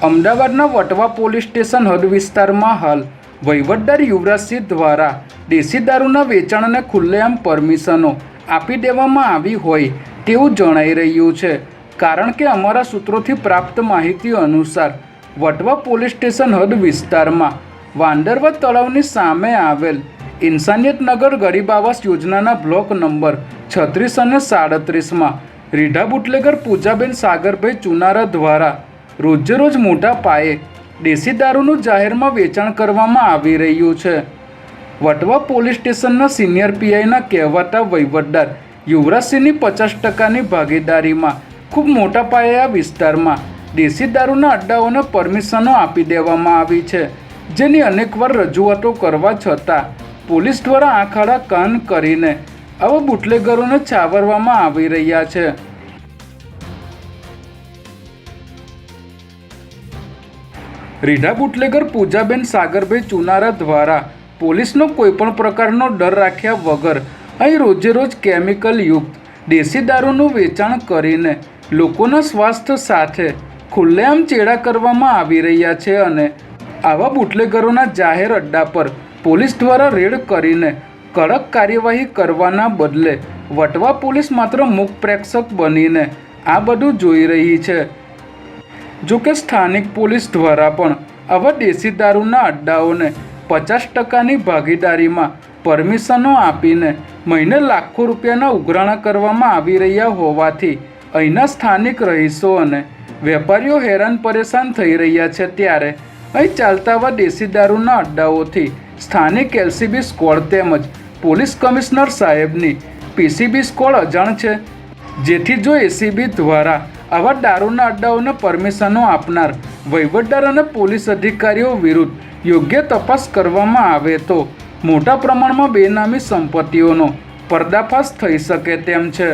અમદાવાદના Vatva police station હદ વિસ્તારમાં હાલ વહીવટદાર યુવરાજસિંહ દ્વારા દેશી દારૂના વેચાણને ખુલ્લેઆમ પરમિશનો આપી દેવામાં આવી હોય તેવું જણાઈ રહ્યું છે। કારણ કે અમારા સૂત્રોથી પ્રાપ્ત માહિતી અનુસાર વટવા પોલીસ સ્ટેશન હદ વિસ્તારમાં વાંદરવા તળાવની સામે આવેલ ઇન્સાનિયતનગર ગરીબ આવાસ યોજનાના બ્લોક નંબર 36 અને 37માં રીઢા બુટલેગર પૂજાબેન સાગરભાઈ ચુનારા દ્વારા રોજેરોજ મોટા પાયે દેશી દારૂનું જાહેરમાં વેચાણ કરવામાં આવી રહ્યું છે। વટવા પોલીસ સ્ટેશનના સિનિયર પીઆઈના કહેવાતા વહીવટદાર યુવરાજસિંહની 50%ની ભાગીદારીમાં ખૂબ મોટા પાયે આ વિસ્તારમાં દેશી દારૂના અડ્ડાઓને પરમિશનો આપી દેવામાં આવી છે, જેની અનેકવાર રજૂઆતો કરવા છતાં પોલીસ દ્વારા આંખ આડા કાન કરીને આવા બુટલેગરોને છાવરવામાં આવી રહ્યા છે। રીઢા બુટલેગર પૂજાબેન સાગરભાઈ ચુનારા દ્વારા પોલીસનો કોઈપણ પ્રકારનો ડર રાખ્યા વગર અહીં રોજેરોજ કેમિકલ યુક્ત દેશી દારૂનું વેચાણ કરીને લોકોના સ્વાસ્થ્ય સાથે ખુલ્લેઆમ ચેડા કરવામાં આવી રહ્યા છે અને આવા બુટલેગરોના જાહેર અડ્ડા પર પોલીસ દ્વારા રેડ કરીને કડક કાર્યવાહી કરવાના બદલે વટવા પોલીસ માત્ર મૂક પ્રેક્ષક બનીને આ બધું જોઈ રહી છે। જોકે સ્થાનિક પોલીસ દ્વારા પણ આવા દેશી દારૂના અડ્ડાઓને 50%ની ભાગીદારીમાં પરમિશનો આપીને મહિને લાખો રૂપિયાના ઉઘરાણા કરવામાં આવી રહ્યા હોવાથી અહીંના સ્થાનિક રહીશો અને વેપારીઓ હેરાન પરેશાન થઈ રહ્યા છે। ત્યારે અહીં ચાલતા આવા દેશી દારૂના અડ્ડાઓથી સ્થાનિક એલસીબી સ્ક્વોડ તેમજ પોલીસ કમિશનર સાહેબની પીસીબી સ્ક્વોડ અજાણ છે, જેથી જો એસીબી દ્વારા આવા દારૂના અડ્ડાઓને પરમિશનો આપનાર વહીવટદાર અને પોલીસ અધિકારીઓ વિરુદ્ધ યોગ્ય તપાસ કરવામાં આવે તો મોટા પ્રમાણમાં બેનામી સંપત્તિઓનો પર્દાફાશ થઈ શકે તેમ છે।